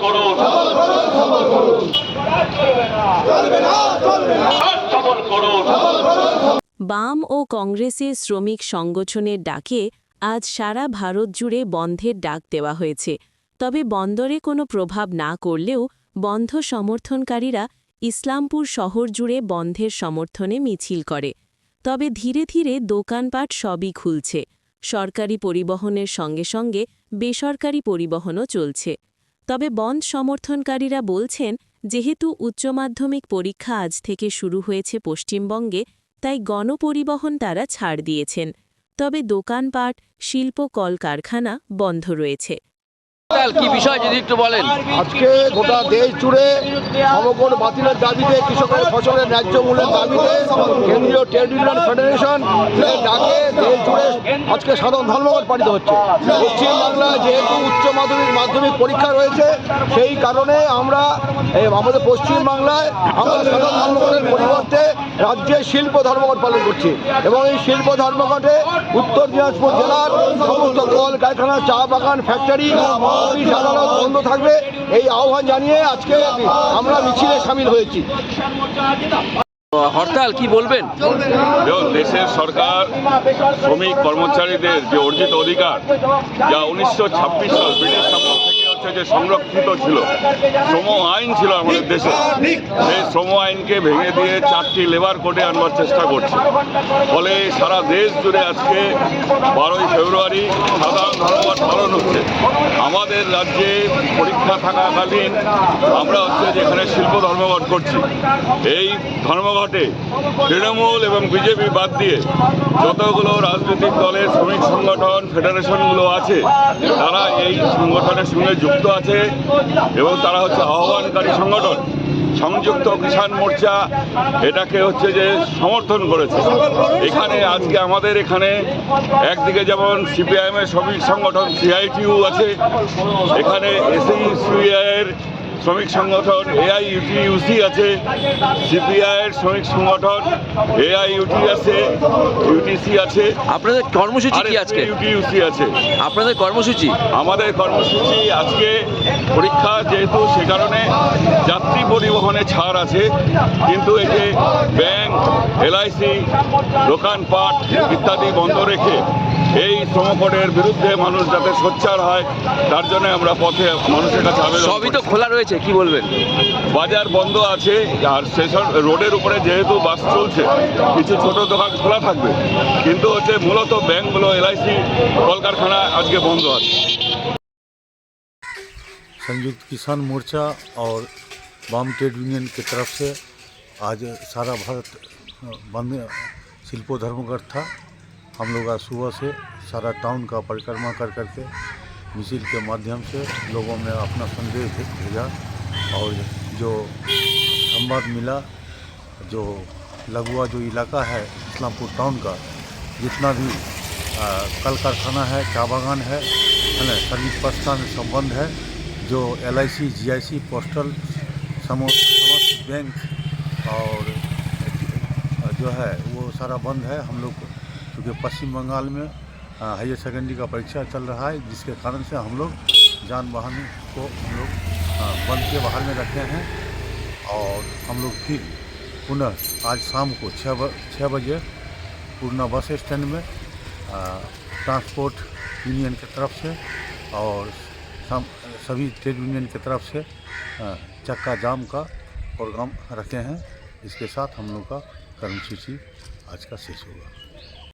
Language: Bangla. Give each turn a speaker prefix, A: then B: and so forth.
A: করুন। সবল করুন।
B: বাম ও কংগ্রেসের শ্রমিক সংগঠনের ডাকে আজ সারা ভারত জুড়ে বন্ধের ডাক দেওয়া হয়েছে। তবে বন্দরে কোনো প্রভাব না করলেও বন্ধ সমর্থনকারীরা ইসলামপুর শহর জুড়ে বন্ধের সমর্থনে মিছিল করে। তবে ধীরে ধীরে দোকানপাট সবই খুলছে। সরকারি পরিবহনের সঙ্গে সঙ্গে বেসরকারি পরিবহনও চলছে। তবে বন্ধ সমর্থনকারীরা বলছেন, যেহেতু উচ্চ মাধ্যমিক পরীক্ষা আজ থেকে শুরু হয়েছে পশ্চিমবঙ্গে, তাই গণপরিবহন তারা ছাড় দিয়েছেন। তবে দোকানপাট, শিল্প কলকারখানা বন্ধ রয়েছে।
C: কি বিষয় যদি একটু বলেন।
D: আজকে গোটা দেশ জুড়ে সমগ্র বাতিলের দাবিতে, কৃষকের ফসলের ন্যায্য মূল্যের দাবিতে কেন্দ্রীয় ট্রেড ইউনিয়ন ফেডারেশন ডাকে দেশ জুড়ে আজকে সাধারণ ধর্মঘট পালিত হচ্ছে। পশ্চিমবাংলায় যেহেতু উচ্চ মাধ্যমিক পরীক্ষা রয়েছে, সেই কারণে আমরা আমাদের পশ্চিমবাংলায় আমরা সাধারণ ধর্মঘটের পরিবর্তে রাজ্যে শিল্প ধর্মঘট পালন করছি। এবং এই শিল্প ধর্মঘটে উত্তর দিনাজপুর জেলার সমস্ত কল কারখানা, চা বাগান, ফ্যাক্টরি, অফিস আদালত বন্ধ থাকবে, এই আহ্বান জানিয়ে আজকে আমরা মিছিলে সামিল হয়েছি।
C: হরতাল কি বলবেন?
A: দেশের সরকার শ্রমিক কর্মচারীদের যে অর্জিত অধিকার, যা 1926 সাল ব্রিটিশ আমল থেকে যে সংরক্ষিত ছিল, শ্রম আইন ছিল আমাদের দেশে, সেই শ্রম আইনকে ভেঙে দিয়ে 4টি লেবার কোডে আনবার চেষ্টা করছে। ফলে সারা দেশ জুড়ে আজকে 12ই ফেব্রুয়ারি সাধারণ ধর্মঘট পালন হচ্ছে। আমাদের রাজ্যে পরীক্ষা থাকাকালীন আমরা যেখানে শিল্প ধর্মঘট করছি, এই ধর্মঘটে তৃণমূল এবং বিজেপি বাদ দিয়ে যতগুলো রাজনৈতিক দলের শ্রমিক সংগঠন, ফেডারেশনগুলো আছে, তারা এই সংগঠনের সঙ্গে যুক্ত আছে এবং তারা আহ্বানকারী সংগঠন। সংযুক্ত কিষাণ মোর্চা এটাকে যে সমর্থন করেছে। এখানে আজকে আমাদের এখানে একদিকে যেমন সিপিআইএমের শ্রমিক সংগঠন সিআইটিইউ আছে, এখানে এসইউসিআইয়ের শ্রমিক সংগঠন এআইইউটিইউসি আছে, সিপিআইয়ের শ্রমিক সংগঠন এআইইউটি আছে, ইউটিসি আছে।
C: আপনাদের কর্মসূচি কি আজকে?
A: ইউটিইউসি আছে।
C: আপনাদের কর্মসূচি?
A: আমাদের কর্মসূচি আজকে পরীক্ষা যেহেতু, সে কারণে যাত্রী পরিবহনে ছাড় আছে, কিন্তু এই যে ব্যাংক, এলআইসি, দোকানপাট ইত্যাদি বন্ধ রেখে এই শ্রমকোটের বিরুদ্ধে মানুষ যাতে সোচ্চার হয়, তার জন্য আমরা পথে মানুষের কাছে আবেদন।
C: সবই তো খোলা রয়েছে, কি বলবেন?
A: বাজার বন্ধ আছে, আর স্টেশন রোডের উপরে যেহেতু বাস চলছে, কিছু ছোট দোকান খোলা থাকবে, কিন্তু মূলত ব্যাংকগুলো, এলআইসি, কলকারখানা আজকে বন্ধ আছে।
E: संयुक्त किसान मोर्चा और वाम ट्रेड यूनियन की तरफ से आज सारा भारत बंद शिल्पो धर्मघट था। हम लोग आज सुबह से सारा टाउन का परिक्रमा कर करके मिছিল के माध्यम से लोगों में अपना संदेश भेजा। और जो संवाद मिला, जो लगुआ जो इलाका है इस्लामपुर टाउन का, जितना भी कल कारखाना है, चा बागान है ना, सर्विस प्रस्थान सब बंद है। जो एलआईसी, जीआईसी, पोस्टल, समस्त बैंक और जो है वो सारा बंद है। हम लोग क्योंकि पश्चिम बंगाल में हायर सेकेंडरी का परीक्षा चल रहा है, जिसके कारण से हम लोग जान वाहन को हम लोग बंद के बाहर में रखे हैं। और हम लोग फिर पुनः आज शाम को 6 बजे पूर्णा बस स्टैंड में ट्रांसपोर्ट यूनियन की तरफ से और सभी ट्रेड यूनियन की तरफ से चक्का जाम का प्रोग्राम रखे हैं। इसके साथ हम लोग का कर्मसूची आज का शेष होगा।